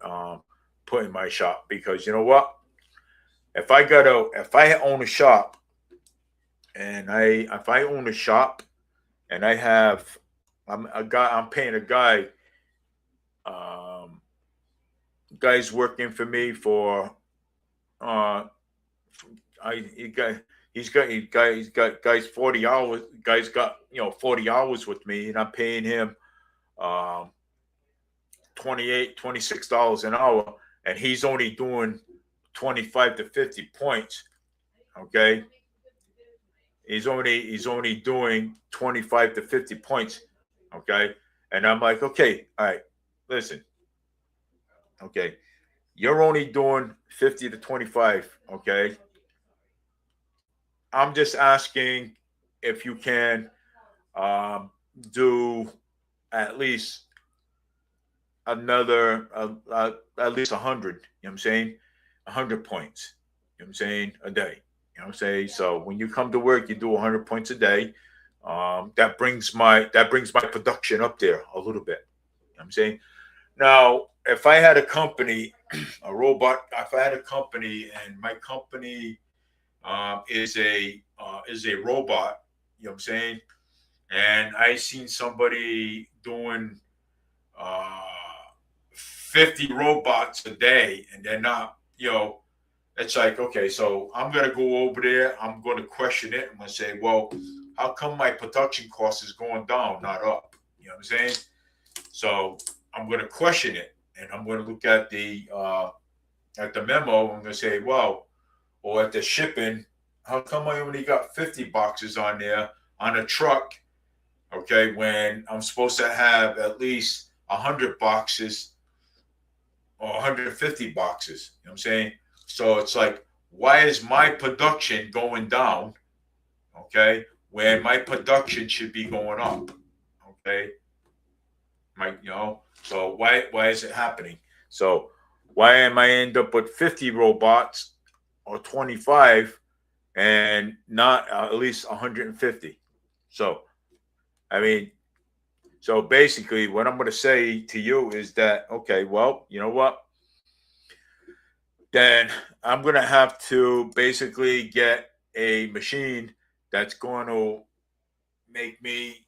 put in my shop, because you know what? If I own a shop, and if I own a shop and I have I'm paying a guy um guys working for me for he's got guys 40 hours. Guys got 40 hours with me, and I'm paying him um 26 dollars an hour, and he's only doing 25 to 50 points. Okay, he's only doing 25 to 50 points. Okay, and I'm like, okay, all right, listen, okay, you're only doing 50 to 25. Okay, I'm just asking if you can um, do at least another at least 100. You know what I'm saying? 100 points. You know what I'm saying? A day. You know what I'm saying? So when you come to work, you do 100 points a day. That brings my production up there a little bit. You know what I'm saying? Now, if I had a company, a robot, if I had a company and my company is a robot, you know what I'm saying? And I seen somebody doing uh, 50 robots a day, and they're not, it's like, okay, so I'm going to go over there. I'm going to question it. I'm going to say, well, how come my production cost is going down, not up? You know what I'm saying? So I'm going to question it, and I'm going to look at the memo. I'm going to say, well, or at the shipping, how come I only got 50 boxes on there on a truck? Okay, when I'm supposed to have at least 100 boxes or 150 boxes. You know what I'm saying? So it's like, why is my production going down? Okay, when my production should be going up. Okay, so why is it happening? So why am I end up with 50 robots or 25 and not at least 150? So I mean, so basically, what I'm going to say to you is that, okay, well, you know what? Then I'm going to have to basically get a machine that's going to make me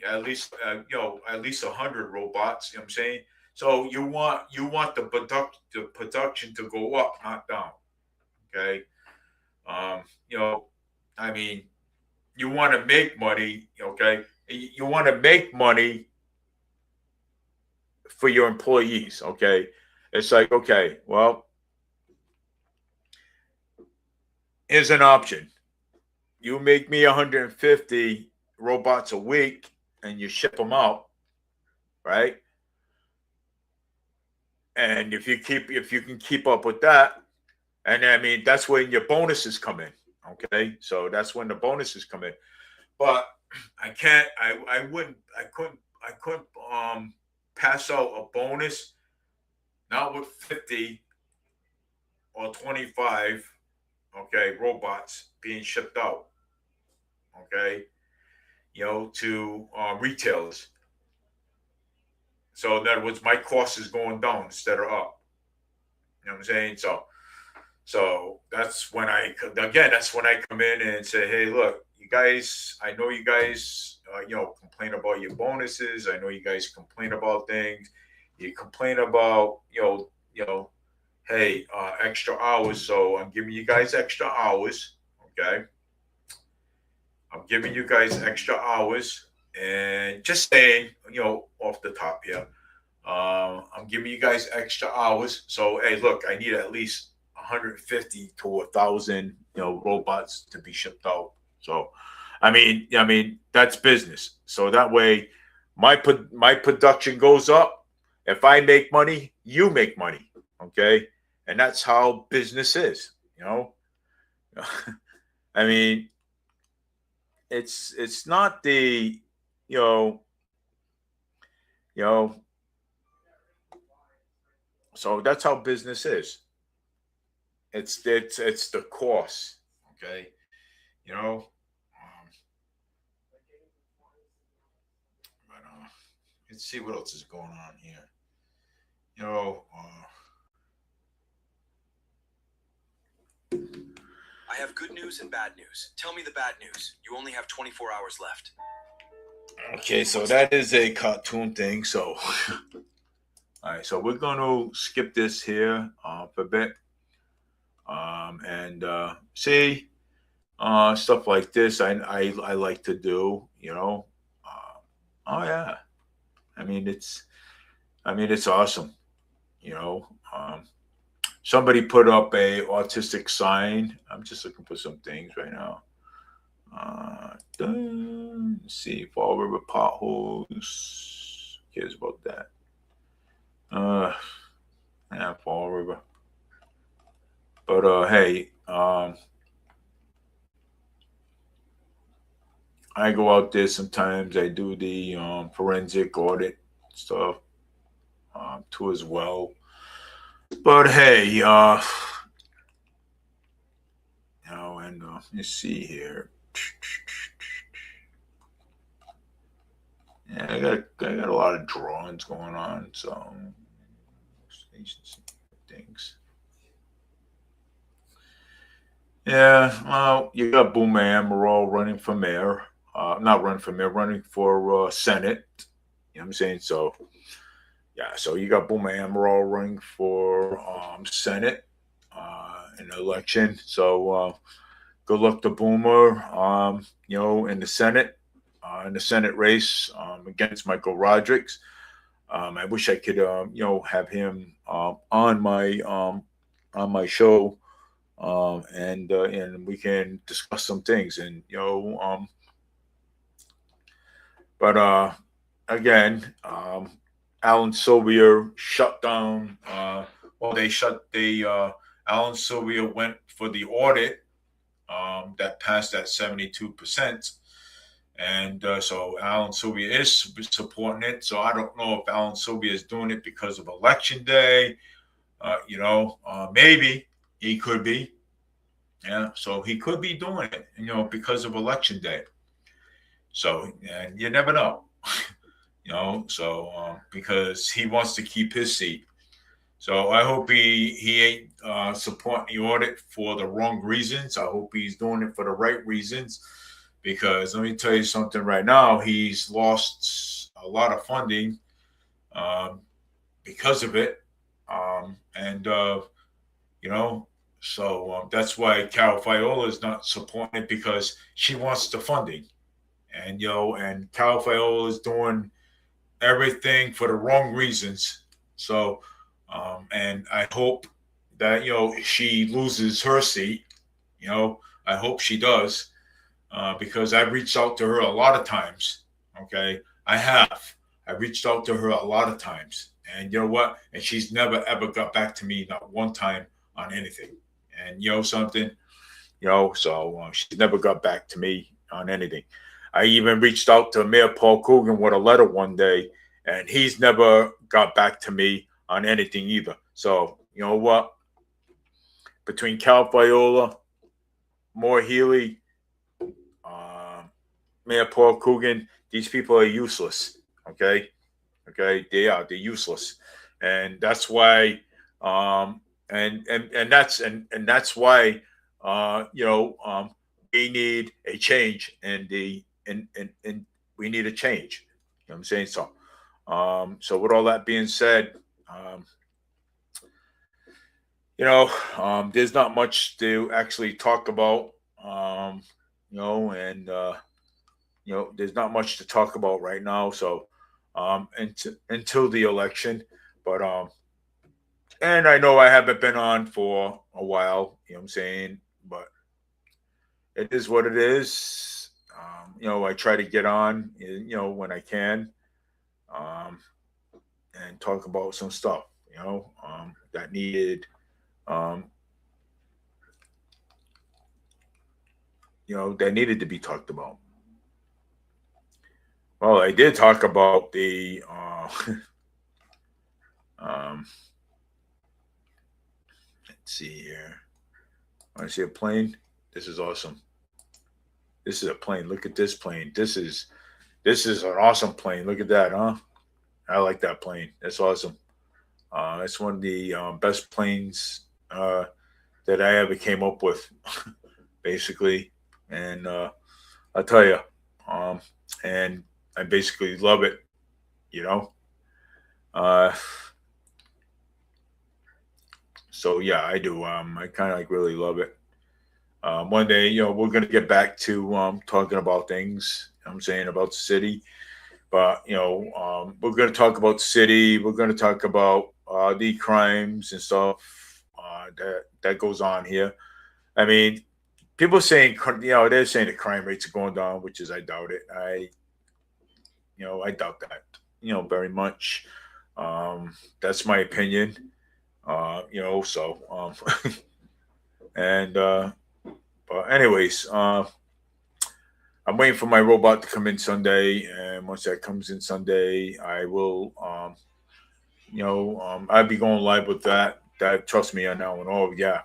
at least 100 robots. You know what I'm saying? So you want the production to go up, not down. Okay. Um, you know, I mean, you want to make money. Okay. You want to make money for your employees. Okay. It's like, okay, well, here's an option. You make me 150 robots a week and you ship them out, right? And if you can keep up with that, and I mean that's when your bonuses come in. Okay. So that's when the bonuses come in. But I can't I wouldn't I couldn't pass out a bonus not with 50 or 25, okay, robots being shipped out, okay, to retailers. So in other words, my cost is going down instead of up. You know what I'm saying? So that's when I come in and say, hey, look, you guys, I know you guys, complain about your bonuses. I know you guys complain about things. You complain about, hey, extra hours. So I'm giving you guys extra hours. Okay. I'm giving you guys extra hours. And just saying, off the top here, I'm giving you guys extra hours. So, hey, look, I need at least 150 to 1,000, robots to be shipped out. So, I mean that's business. So that way, my production goes up. If I make money, you make money. Okay, and that's how business is. I mean, it's not the you know you know so that's how business is. It's the cost. Okay, you know. But let's see what else is going on here. You know.
I have good news and bad news. Tell me the bad news. You only have 24 hours left.
Okay, so that is a cartoon thing. So All right, so we're going to skip this here for a bit and see stuff like this. I like to do, you know. Oh yeah, I mean it's awesome, you know. Somebody put up a autistic sign. I'm just looking for some things right now. Let's see, Fall River potholes. Who cares about that? Yeah, Fall River. But hey, I go out there sometimes. I do the forensic audit stuff too as well. But hey, and let me see here. Yeah, I got a lot of drawings going on, so things. Yeah, well, you got Boomer Amaral running for mayor. Not running for mayor, running for Senate. You know what I'm saying? So, yeah, so you got Boomer Amaral running for Senate in the election. So, good luck to Boomer, in the Senate race against Michael Rodrigues. I wish I could, have him on my show, and we can discuss some things. And but again, Alan Sylvia shut down. Alan Sylvia went for the audit that passed at 72%. And so Alan Sylvia is supporting it. So I don't know if Alan Sylvia is doing it because of Election Day. Maybe he could be. Yeah, so he could be doing it, because of Election Day. So, and you never know, because he wants to keep his seat. So I hope he ain't supporting the audit for the wrong reasons. I hope he's doing it for the right reasons. Because let me tell you something right now, he's lost a lot of funding because of it. So that's why Carol Fiola is not supporting it, because she wants the funding. And Carol Fiola is doing everything for the wrong reasons. So, and I hope that, she loses her seat. I hope she does. Because I've reached out to her a lot of times. Okay, I have. I reached out to her a lot of times, and you know what? And she's never ever got back to me, not one time, on anything. And something, so she's never got back to me on anything. I even reached out to Mayor Paul Coogan with a letter one day, and he's never got back to me on anything either. So you know what? Between Cal Viola, Moore Healy, Mayor Paul Coogan, these people are useless. Okay, they're useless, and that's why, and that's why, we need a change, and we need a change. You know what I'm saying? So with all that being said, there's not much to actually talk about. And there's not much to talk about right now. So, until the election, but and I know I haven't been on for a while. You know what I'm saying? But it is what it is. I try to get on, when I can, um, and talk about some stuff, that needed, um, that needed to be talked about. Well, I did talk about the um, let's see here. I see a plane. This is awesome. This is a plane. Look at this plane. This is an awesome plane. Look at that, huh? I like that plane. That's awesome. It's one of the best planes that I ever came up with, basically. And I'll tell you, and I basically love it. You know, uh, So yeah, I do. I kind of like really love it. One day, we're gonna get back to talking about things. I'm saying about the city, but we're gonna talk about the city. We're gonna talk about the crimes and stuff that goes on here. I mean, people saying they're saying the crime rates are going down, which is I doubt it. I doubt that. Very much. That's my opinion. So and but anyways, I'm waiting for my robot to come in Sunday, and once that comes in Sunday, I will I'll be going live with that. That trust me on that one. Oh yeah,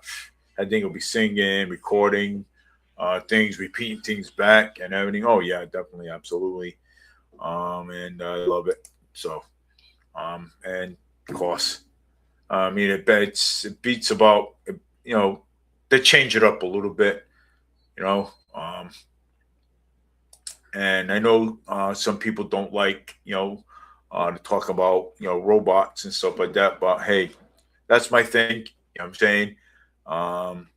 I think it'll be singing, recording, things, repeating things back, and everything. Oh yeah, definitely, absolutely. And I love it. So, and of course, I mean, it beats about they change it up a little bit, you know. And I know some people don't like to talk about robots and stuff like that, but hey, that's my thing. You know what I'm saying? Um,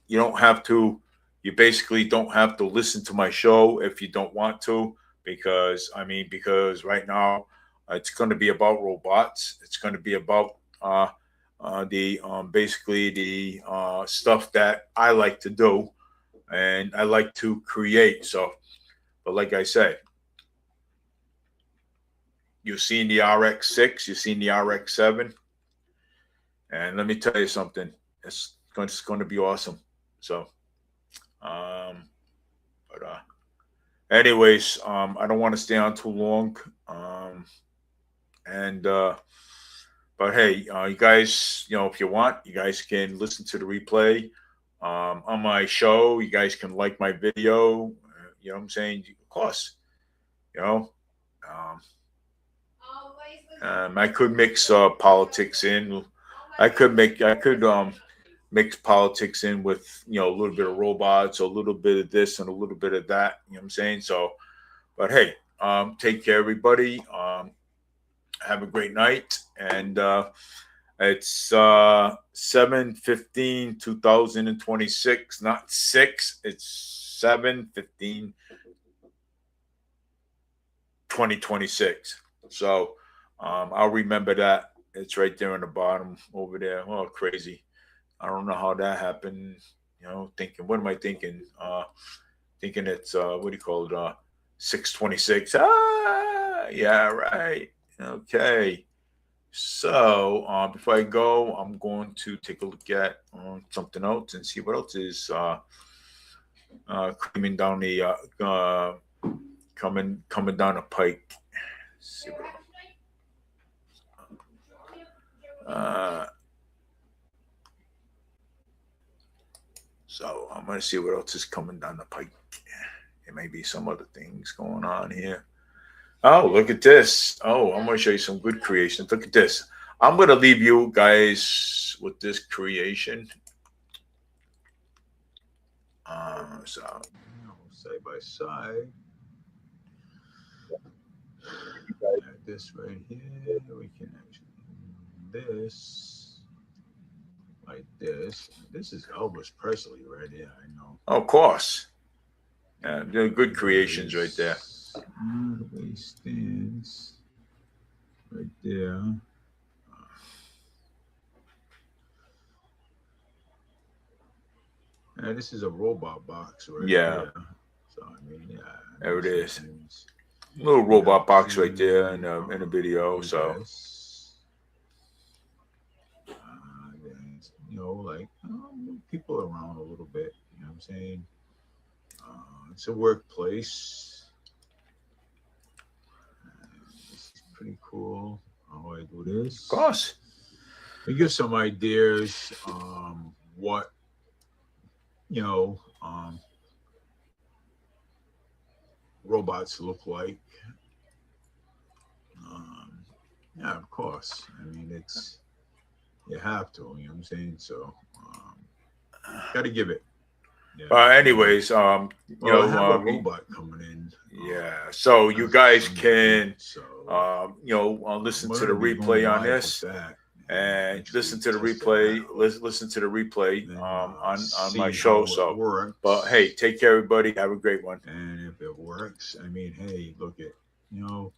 you don't have to. You basically don't have to listen to my show if you don't want to, because right now it's going to be about robots. It's going to be about the basically the stuff that I like to do and I like to create. So, but like I say, you've seen the RX-6, you've seen the RX-7, and let me tell you something. It's going to be awesome. So, but anyways, I don't want to stay on too long. And but hey, you guys, if you want, you guys can listen to the replay on my show. You guys can like my video. You know what I'm saying? Of course, you know. I could mix politics in. I could mix politics in with a little bit of robots, a little bit of this and a little bit of that. You know what I'm saying? So, but hey, take care, everybody. Have a great night, and it's 7/15, 2026, not 6. It's 7/15, 2026. So I'll remember that. It's right there on the bottom over there. Oh, crazy. I don't know how that happened. Thinking, what am I thinking? Thinking it's, what do you call it? 626. Ah, yeah, right. Okay. So before I go, I'm going to take a look at something else and see what else is coming down the coming down the pike. Let's see what, so I'm gonna see what else is coming down the pike. There may be some other things going on here. Oh, look at this. Oh, I'm going to show you some good creations. Look at this. I'm going to leave you guys with this creation. So, side by side. This right here. We can actually this like this. This is Elvis Presley right here. I know. Of course. Yeah, they're good creations right there. The way he stands right there. This is a robot box right there. So I mean, yeah. There it is. Little robot box right there in a video. So like move people around a little bit. You know what I'm saying? It's a workplace. This is pretty cool. How I do this. Of course. We give some ideas. What robots look like. Yeah, of course. I mean, you have to. You know what I'm saying? So, got to give it. Yeah. Anyways, have a robot coming in. Yeah, so you guys can, listen to the replay on this. and listen to the replay. Listen to the replay on my
see
show.
how it
So,
works.
but hey, take care, everybody. Have a great one.
And if it works, I mean, hey, look at, you know,